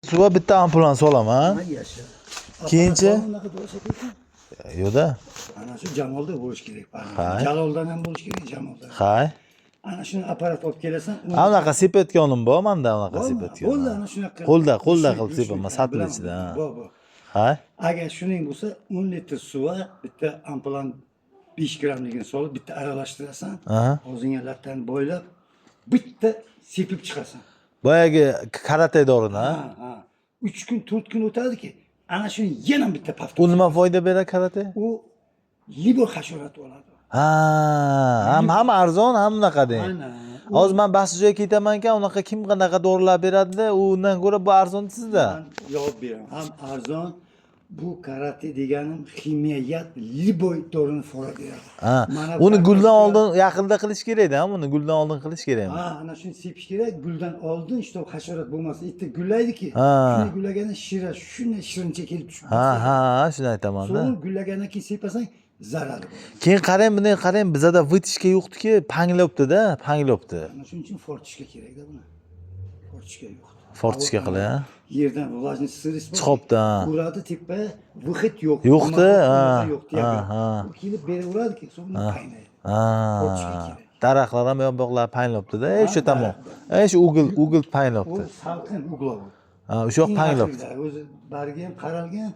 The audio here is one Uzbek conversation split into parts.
Suga bitta ampulan solaman. Yasha. Keyinchi? Unaqa bo'lsa keyin. Yo'da. Ana shu jamolda bo'lish kerak. Hay. Jaloldan ham bo'lish kerak, jamoldan. Hay. Ana shuni apparat olib kelasan. Anaqa sepayotganim bor, menda anaqa sepayotgan. Qo'lda ana shunaqa. Qo'lda qilib sepaman, satilichida. Bo. Hay. Agar shuning bo'lsa 10 litr suvga bitta ampulan 5 grammligini solib bitta aralashtirasan. O'zingga lattani bo'ylab bitta sepib chiqasan. Boyagi karate dorini, ha? Ha. 3 kun, 4 kun o'tadiki, ana shuni yana bitta pafta. U nima foyda beradi karate? U libo hasharot oladi. Ham arzon, ham unaqa deng. Aynan. Hozir men boshqa joyga ketaman-kan, unaqa kim qanaqa dorilar beradi-da, undan ko'ra bu arzon sizda. Men javob beraman. Ham arzon bu karate deganim himoyat liboy dorini fora beradi. Uni guldan oldin yaqinda qilish kerak-da, uni guldan oldin qilish kerakmi? Ana shuni sepish kerak. Guldan oldin işte hasharot bo'lmasa, itti gullaydi-ki. Shuni gullaganda shira, shuni shirincha kelib tushib. Shuni aytaman-da. So'ng gullagandan keyin sepasang zarari bor. Keyin qarang, bizada vitishka yo'qdi-ki, panglobdi-da, panglobdi. Ana shuning uchun fortishka kerak-da buni. Fortishka yo'q. Fortishka qilay, ha? Yerdan влажный сырис Chiqibdi. Uradi tepa, выход yo'q. Yo'qdi, U kelib beraveradi-ki, so'ng qaynaydi. Daraxtlar ham yo'q-yo'qlar paynlobdi-da, o'sha tomon. Shu ugil paynlobdi. U salqin uglov. O'sha yoq paynlobdi. O'zi bariga ham qaralgan.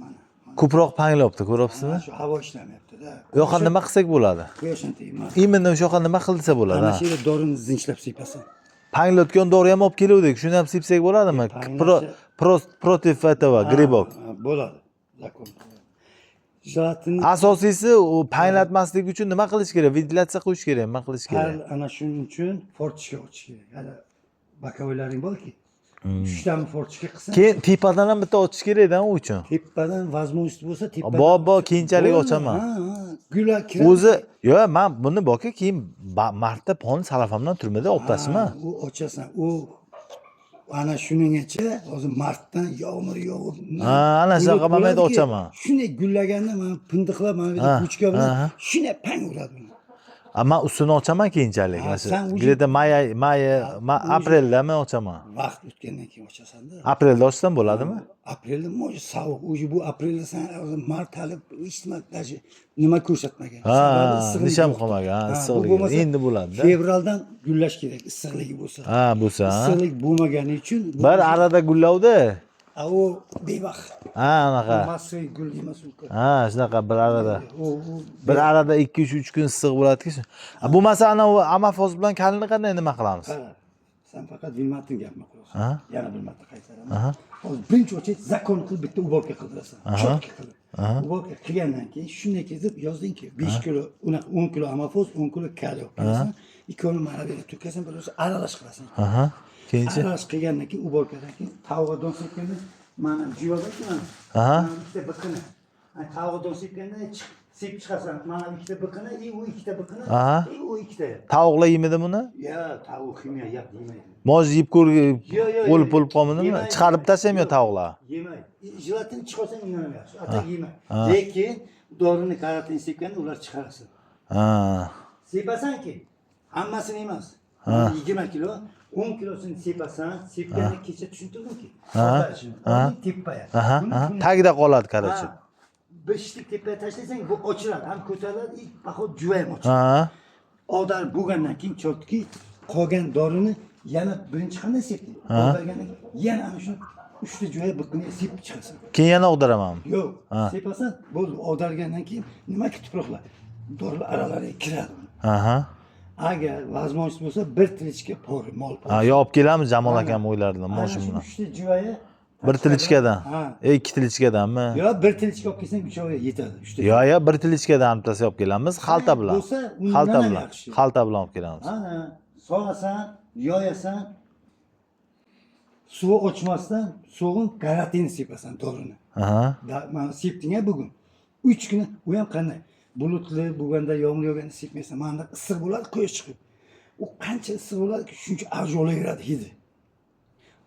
Mana. Ko'proq paynlobdi, ko'ryapsizmi? Shu havo ishlamayapti-da. U yoqqa nima qilsak bo'ladi? Quyoshdan tegma. Именно o'sha yoqqa nima qilsa bo'ladi? Ana shu yerda dorini zinchlab sepasan. Panglatgan dori ham olib keluvdik. Shuni ham sepsak bo'ladimi? Protiv этого gribok. Bo'ladi. Zakon. Jelatin Asosiysi u panglatmaslik uchun nima qilish kerak? Ventilyatsiya qo'yish kerak, nima qilish kerak? ana shuning uchun fortishka ochish kerak. Hali bakovlaring borki. 3 tani fortishka qilsan. Keyin tepadan ham bitta ochish kerak-da u uchun. Tepadan возможность bo'lsa tepadan. Bor, keyinchalik ochaman. Gula kiradi. O'zi, men buni borki, keyin martda pon salafamdan turmada olib tasma. U ochasan. U ana shuningcha hozir martdan yomg'ir yog'ib. Ana shunaqa bo'lmaydi ochaman. Shuni gullaganda men pindiqlab mana bu kuchka bilan shuni pang uradi. Men ustini ochaman keyinchalik. Greda may, aprelda men ochaman. Vaqt o'tgandan keyin ochasan-da. Aprelda ochsam bo'ladimi? Aprelda mo'j sovuq. O'zi bu aprelda sen mart hali ichmakdaji nima ko'rsatmagan. Nisham qolmagan, issiqligi. Endi bo'ladi-da. Fevraldan gullash kerak, issiqligi bo'lsa. Bo'lsa. Issiqlik bo'lmagani uchun bir arada gullavdi. U bevaqt. Anaqa. Massiv gul emas u. Shunaqa bir arada. Bir arada 2-3 kun issiq bo'ladi-ki. Bo'lmasa ana amafoz bilan kalni qanday nima qilamiz? Sen faqat Vilmatning gapini qilasan. Yana bir marta qaytaraman. Hozir birinchi o'chit zakon qilib bitta uborka qildirasan. Chotki qilib. Uborka qilgandan keyin shunday kezib yozdingki 5 kilo, 10 kilo amafoz, 10 kilo kaliy olib kelasan. Ikkovini mana berib to'kasan, birisi aralash qilasan. Keyinchi aralash qilgandan keyin uborkadan keyin tavuqqa don sepganda mana jiyo'daki mana. Ikkita biqini. Tavuqqa don sepganda sepib chiqasan. Mana ikkita biqini, u ikkita biqini, u ikkita. Tavuqlar yemidi buni? Yo, tavuq himoya yemaydi. Moz yeb o'lib qolmadimi? Chiqarib tashlaymi tavuqlar? Yemaydi. Jelatin chiqarsan undan yaxshi. Ata yemaydi. Lekin dorini karatini sepganda ular chiqarasan. Sepasanki hammasini emas. 20 kilo 10 kilosini sepasan, sepganda kecha tushuntirdimki. Tepaya. Tagida qoladi, qarchi. Beshlik tepaga tashlasang bu ochiladi, ham ko'tariladi, bahot juva ham ochiladi. Odar bo'lgandan keyin chotki qolgan dorini yana birinchi qanday sepding? Og'dargandan yana ana shu 3 ta juva biqini sepib chiqasan. Keyin yana og'daramanmi? Yo'q, sepasan, bo'ldi. Og'dargandan keyin nimaki tuproqlar dorilar aralariga kiradi. Agar возможность bo'lsa bir tilichka pori mol pori. Yo olib kelamiz Jamol akam o'ylaridan, moshim bilan. 3 ta juvaya bir tilichkadan. 2 tilichkadanmi? Yo, bir tilichka olib kelsang 3 oyga yetadi. 3 ta. Yo, bir tilichkadan bittasi olib kelamiz, xalta bilan. Xalta bilan olib kelamiz. Ana, solasan, yoyasan. Suvi ochmasdan so'g'in karatini sepasan dorini. Mana sepding-a bugun. 3 kun u ham qanday? Bulutli bo'lganda yomg'ir yog'ganda sepmaysan. Mana issiq bo'ladi, quyosh chiqib. U qancha issiq bo'ladiki, shuncha avjolaveradi hidi.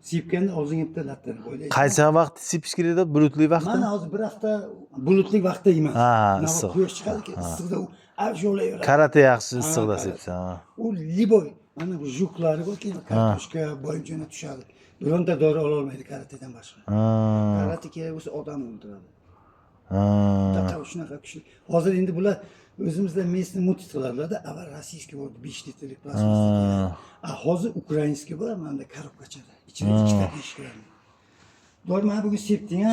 Sepganda og'zingga bitta lattani qo'ylaysan. Qaysi vaqt sepish kerak edi? Bulutli vaqtda? Mana hozir bir hafta bulutli vaqtda emas. Issiq. Quyosh chiqadiki, issiqda u avjolaveradi. Karate yaxshi issiqda sepsan. U liboy. Mana bu juklari borki, kartoshka, boyinchana tushadi. Bironta dori ololmaydi karatedan boshqa. Ha. Karate kerak bo'lsa odam o'ldiradi. Ha. Taqa shunaqa kuchli. Hozir endi bular o'zimizda mesni mutit qiladilar-da. Avval rossiyskiy bo'ldi, 5 litrlik plastik. Hozir ukrainskiy bor, mana korobkachada. Ichida 2 ta eshiklar. Dori mana bugun sepding,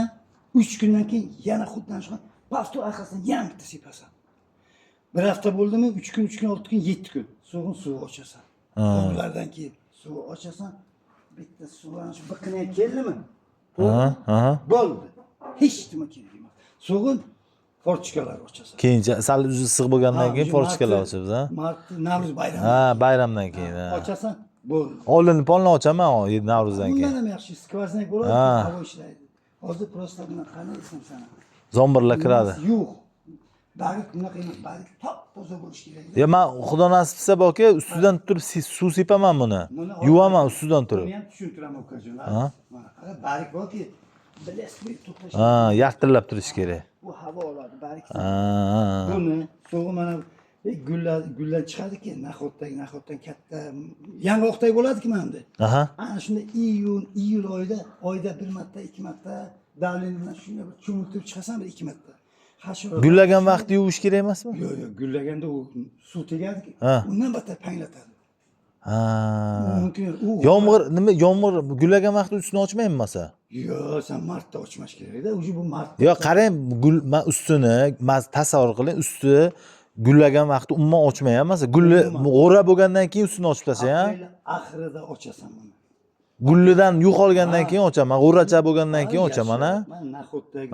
3 kundan keyin yana xuddan shu pastor orqasidan yana bitta sepasan. Bir hafta bo'ldimi? 3 kun, 6 kun, 7 kun. So'g'in suv ochasan. Ulardan keyin suv ochasan, bitta suvdan shu biqinga keldimi? Bo'ldi. Hech nima kerak emas. So'g'in forchkalar ochasan. Keyincha sal issiq bo'lgandan keyin forchkalar ochamiz, ha? Mart, Navro'z bayrami. Ha, bayramdan keyin. Ochasan, bo'ldi. Oldin polni ochaman, Navro'zdan keyin. Bundan ham yaxshi skvoznak bo'ladi, havo ishlaydi. Hozir prosta buni qanday desam sana? Zombirlar kiradi. Yo'q. Barik bunaqa emas, barik top toza bo'lish kerak. Ya men xudo nasib etsa boka, ustidan turib suv sepaman buni. Yuvaman ustidan turib. Buni ham tushuntiraman ukajonlar. Mana qara barik borki, bilasiz, to'xtash. Ha, yartillab turish kerak. Bu havo oladi, barik. Ha. Buni so'g'i mana gullar chiqadiki, naxotdan katta yong'oqdek bo'ladiki mana bunda. Aha. Ana shunda iyul oyda bir marta, 2 marta davlen bilan shunday bir cho'miltirib chiqasan, bir 2 marta. Gullagan vaqtda yuvish kerak emasmi? Yo'q, gullaganda u suv tegadiki, undan battar panglatadi. Ha. Mumkin Yomg'ir gullagan vaqtda ustini ochmaymanmasa? Yo'q, sen martda ochmash kerak-da. O'zi bu martda. Yo'q, qarang, men ustini, tasavvur qiling, usti gullagan vaqtda umuman ochmayapman. Gulli g'o'ra bo'lgandan keyin ustini ochib tashlang. Oxirida ochasan buni. Gullidan yo'qolgandan keyin ochaman, g'o'racha bo'lgandan keyin ochaman, ha? Men naxotdagi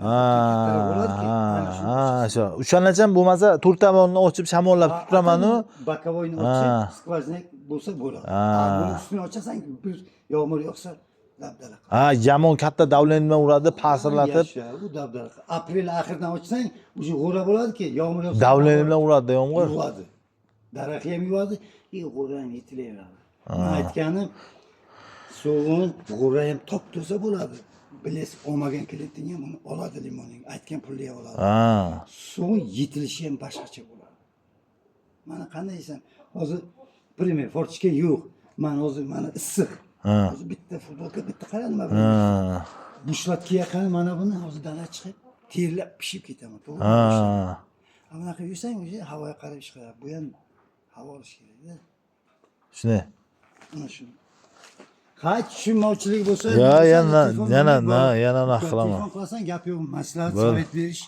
shu. O'shanacha bo'lmasa, to'rtavonni ochib shamollab turaman-u. Bokovoyni ochib, skvoznak bo'lsa bo'ladi. Buni ustini ochasan, bir yomg'ir yog'sa dabdala. Yomon katta davlen bilan uradi, pasirlatib. Bu dabdala. Aprel oxiridan ochsang, o'sha g'o'ra bo'ladiki, yomg'ir yog'sa. Davlen bilan uradi yomg'ir. Yuvadi. Daraxt ham yuvadi, g'o'ra ham yetilaveradi. Men aytganim so'g'in g'o'ra ham top toza bo'ladi. Bilasiz, olmagan klienting ham uni oladi limoning. Aytgan pulni ham oladi. So'g'in yetilishi ham boshqacha bo'ladi. Mana qanday desam, hozir primer forchka yo'q. Hozir mana issiq. Hozir bitta futbolka, bitta qara nima bilan. Bushlat kiyaqani mana buni hozir dala chiqib, terlab pishib ketaman. To'g'ri. Bunaqa yursang, o'zi havoga qarab chiqadi. Bu ham havo olish kerak-da. Shuni. Mana shu. Qancha tushunmovchilik bo'lsa, yana qilaman. Telefon qilasan, gap yo'q, maslahat, sovet berish.